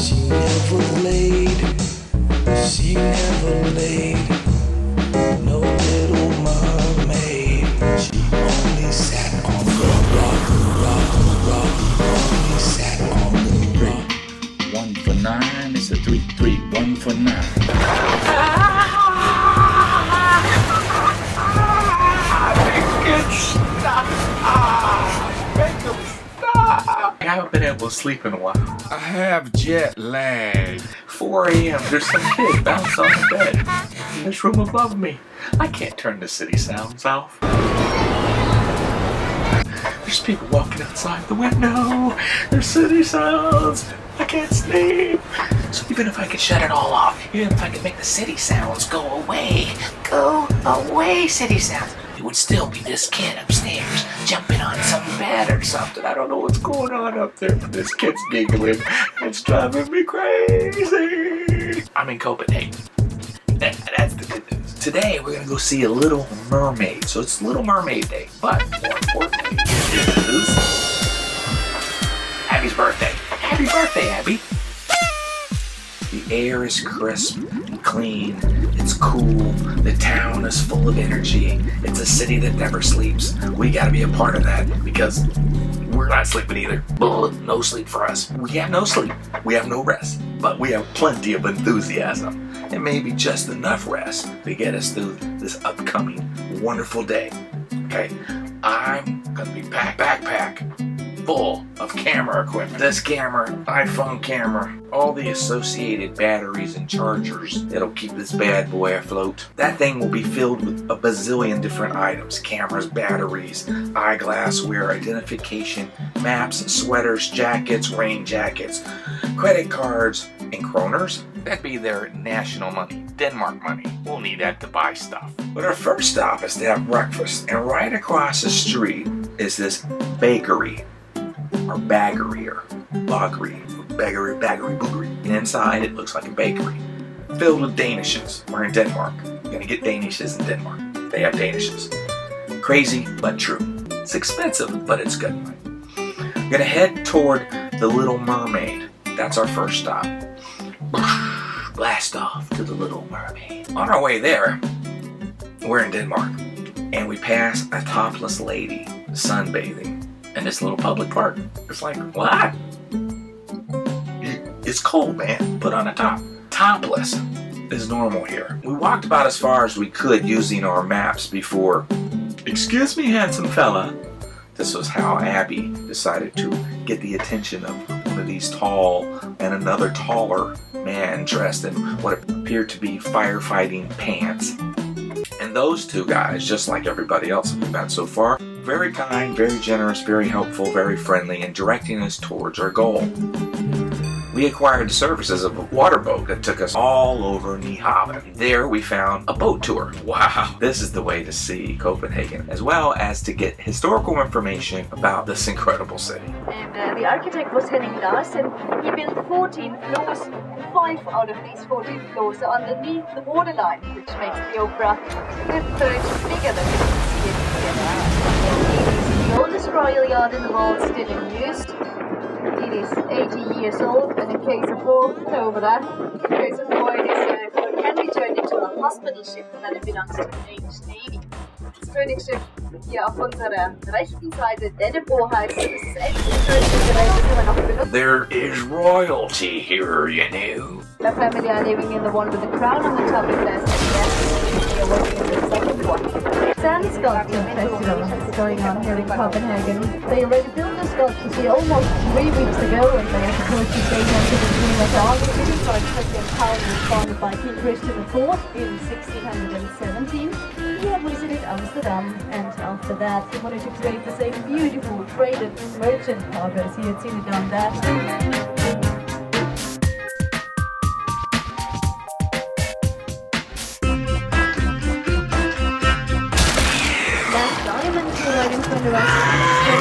She never laid, she never laid. No little mermaid. She only sat on the rock, only sat on the rock. 1 for 9, it's a 3, 3, 1 for 9. I haven't been able to sleep in a while. I have jet lag. 4 a.m. There's some kid bounced on the bed in this room above me. I can't turn the city sounds off. There's people walking outside the window. There's city sounds. I can't sleep. So even if I could shut it all off, even if I could make the city sounds go away, city sounds, it would still be this kid upstairs jumping on some bed or something. I don't know what's going on up there, but this kid's giggling. It's driving me crazy. I'm in Copenhagen. That's the good news. Today we're gonna go see a Little Mermaid. So it's Little Mermaid Day, but more importantly is Abby's birthday. Happy birthday, Abby. The air is crisp and clean. It's cool. The town is full of energy. It's a city that never sleeps. We gotta be a part of that because we're not sleeping either. No sleep for us. We have no sleep. We have no rest. But we have plenty of enthusiasm. And maybe just enough rest to get us through this upcoming wonderful day. Okay? I'm gonna be backpack full of camera equipment. This camera, iPhone camera, all the associated batteries and chargers that'll keep this bad boy afloat. That thing will be filled with a bazillion different items. Cameras, batteries, eyeglass wear, identification, maps, sweaters, jackets, rain jackets, credit cards, and kroners. That'd be their national money, Denmark money. We'll need that to buy stuff. But our first stop is to have breakfast. And right across the street is this bakery. Or bageri, or bageri, boogery. And inside it looks like a bakery filled with Danishes. We're in Denmark. You're gonna get Danishes in Denmark. They have Danishes. Crazy, but true. It's expensive, but it's good. We're gonna head toward the Little Mermaid. That's our first stop. Blast off to the Little Mermaid. On our way there, we're in Denmark, and we pass a topless lady sunbathing in this little public park. It's like, what? It's cold, man. Put on a top. Topless is normal here. We walked about as far as we could using our maps before. Excuse me, handsome fella. This was how Abby decided to get the attention of one of these tall and another taller man dressed in what appeared to be firefighting pants. And those two guys, just like everybody else we've met so far, very kind, very generous, very helpful, very friendly, and directing us towards our goal. We acquired the services of a water boat that took us all over Nyhavn. There we found a boat tour. Wow, this is the way to see Copenhagen, as well as to get historical information about this incredible city. And the architect was Henning Larsen. He built 14 floors, and 5 out of these 14 floors are underneath the waterline, which makes the opera a third bigger than you can see it here. It is the oldest royal yacht in the world, still in use. It is 80 years old, and in case of war, over that. In case of war, it can be turned into a hospital ship that it belongs to the Danish Navy. Das Königsschiff hier auf unserer rechten Seite, Dannebro heißt, das ist das älteste Königsschiff, das immer noch benutzt. There is royalty here, you know. The family are living in the one with the crown on the top of their they are working in the second one. Sand Sculpture Festival is going on here in Copenhagen. They already built the sculptures here almost 3 weeks ago, and they are supposed to take them to the Queen of Army. So it's founded by King Christian IV in 1617. He had visited Amsterdam, and after that he wanted to create the same beautiful traded merchant cargo as he had seen it done there. Right in front of us, in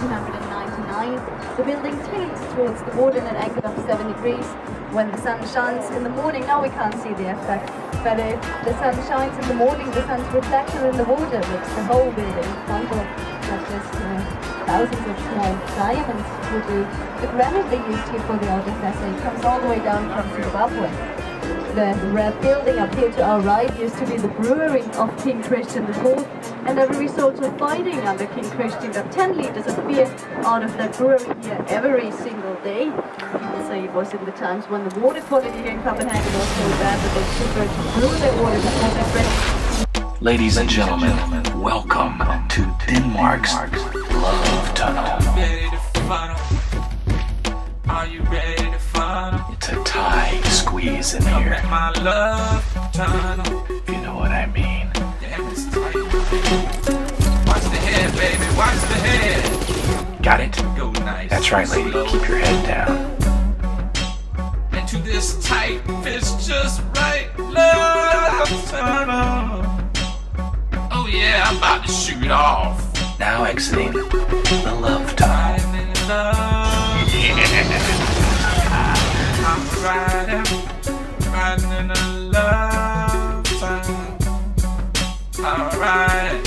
1699. The building tilts towards the water at an angle of 7 degrees. When the sun shines in the morning, now we can't see the effect, but if the sun shines in the morning, the sun's reflection in the water makes the whole building crumble, not just thousands of small diamonds will do. The granite they used here for the outer facade comes all the way down from Zimbabwe. The red building up here to our right used to be the brewery of King Christian IV, and as a result of fighting under King Christian got 10 liters of beer out of that brewery here every single day. People say it was in the times when the water quality here in Copenhagen was so bad that they preferred to brew their water before they drank. Ladies and gentlemen, welcome to Denmark's Love Tunnel. Are you ready to funnel? It's a tight squeeze in here, My love tunnel. if you know what I mean. Damn, it's tight. Watch the head, baby. Watch the head. Got it? Go nice. That's right, lady. Keep your head down. Into this tight fits just right. Love tunnel. Oh yeah, I'm about to shoot off. Now exiting the Love Tunnel. I'm in love. I'm riding in a love tunnel. Alright.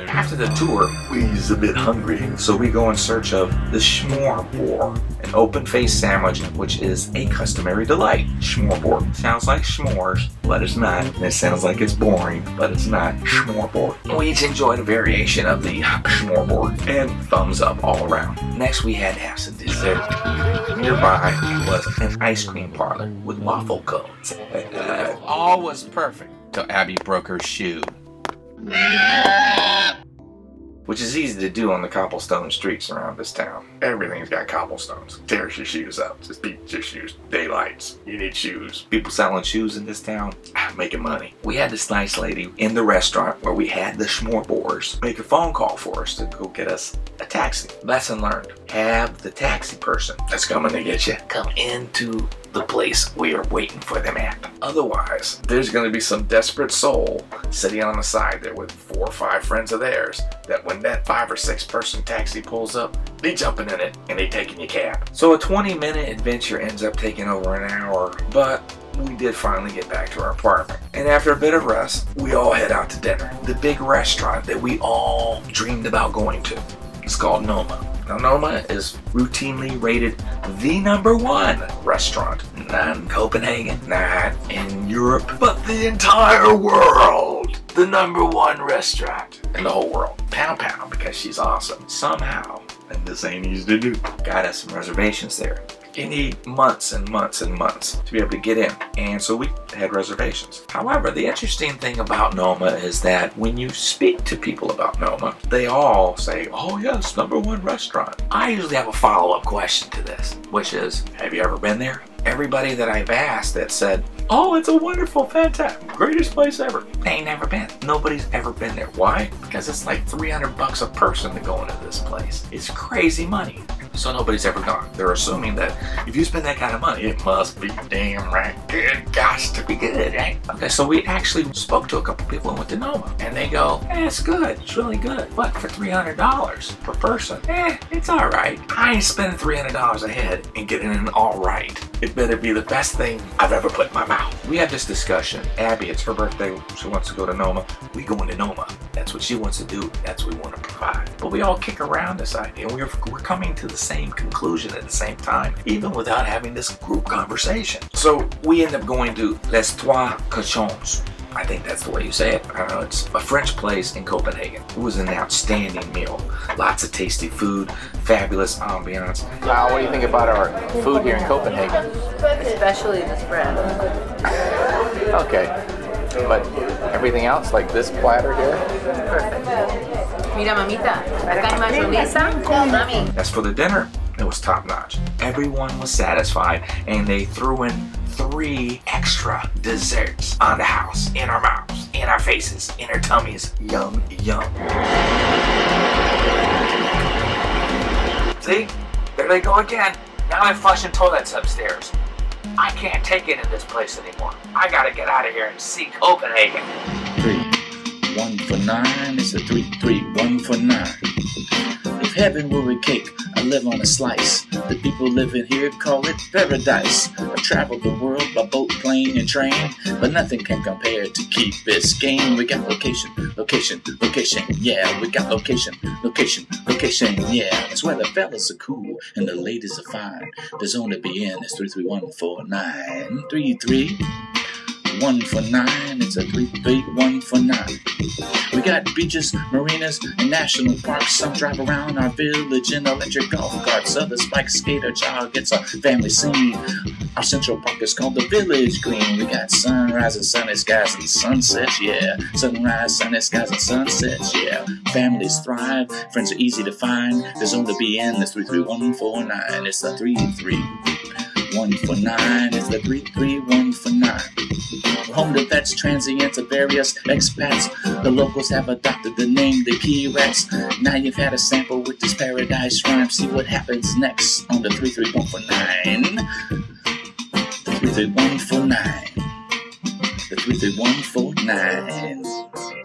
After the tour, we's a bit hungry, so we go in search of the smorgasbord, an open-faced sandwich, which is a customary delight. Smorgasbord sounds like s'mores, but it's not. And it sounds like it's boring, but it's not. Smorgasbord. We each enjoyed a variation of the smorgasbord, and thumbs up all around. Next, we had to have some dessert. Nearby was an ice cream parlor with waffle cones. All was perfect till Abby broke her shoe, which is easy to do on the cobblestone streets around this town. Everything's got cobblestones. Tears your shoes up. Just beat your shoes. Daylights. You need shoes. People selling shoes in this town, making money. We had this nice lady in the restaurant where we had the smorgasbords make a phone call for us to go get us a taxi. Lesson learned. Have the taxi person that's coming to get you come into the place we are waiting for them at. Otherwise, there's going to be some desperate soul sitting on the side there with 4 or 5 friends of theirs that when that 5 or 6 person taxi pulls up, they jumping in it and they taking your cab. So a 20-minute adventure ends up taking over an hour, but we did finally get back to our apartment. And after a bit of rest, we all head out to dinner. The big restaurant that we all dreamed about going to. It's called Noma. Now, Noma is routinely rated the #1 restaurant, not in Copenhagen, not in Europe, but the entire world. The #1 restaurant in the whole world. Pao Pao, because she's awesome. Somehow, and this ain't easy to do, got us some reservations there. You need months and months and months to be able to get in, and so we had reservations. However, the interesting thing about Noma is that when you speak to people about Noma, they all say, oh yes, #1 restaurant. I usually have a follow-up question to this, which is, have you ever been there? Everybody that I've asked that said, oh, it's a wonderful, fantastic, greatest place ever. They ain't never been. Nobody's ever been there. Why? Because it's like $300 a person to go into this place. It's crazy money. So nobody's ever gone. They're assuming that if you spend that kind of money, it must be damn right good. Gosh, to be good, right? Okay, so we actually spoke to a couple people and went to Noma, and they go, it's good, it's really good, but for $300 per person, it's all right. I ain't spending $300 a head and getting an all right. It better be the best thing I've ever put in my mouth. We had this discussion. Abby, it's her birthday. She wants to go to Noma. We going to Noma. That's what she wants to do. That's what we want to provide. But we all kick around this idea. We're coming to the same conclusion at the same time, even without having this group conversation. So we end up going to Les Trios Conchons. I think that's the way you say it. I don't know. It's a French place in Copenhagen. It was an outstanding meal. Lots of tasty food, fabulous ambiance. What do you think about our food here in Copenhagen? Especially the spread. Okay, but everything else, like this platter here? Perfect. Mira, mamita, acá hay mayonesa, mami. As for the dinner, it was top notch. Everyone was satisfied, and they threw in 3 extra desserts on the house, in our mouths, in our faces, in our tummies. Yum, yum. See? There they go again. Now they're flushing toilets upstairs. I can't take it in this place anymore. I gotta get out of here and see Copenhagen. 3, 1 for 9. It's a 33149. If heaven were a cake, I live on a slice. The people living here call it paradise. I traveled the world by boat, plane, and train, but nothing can compare to Key Biscayne. We got location, location, location, yeah. We got location, location, location, yeah. That's where the fellas are cool and the ladies are fine. The zone to be in is 33149. 33149. It's a 33149. We got beaches, marinas, and national parks. Some drive around our village in electric golf carts. Others bike, skate, or jog. It's a family scene. Our central park is called the Village Green. We got sunrise and sunny skies and sunsets, yeah. Sunrise, sunny skies and sunsets, yeah. Families thrive, friends are easy to find. The zone to be in is 33149. It's the 33149. It's the 33149. We're home to vets, transients, and various expats. The locals have adopted the name the Key Rats. Now you've had a sample with this paradise rhyme. See what happens next on the 33149. The 33149. The 33149.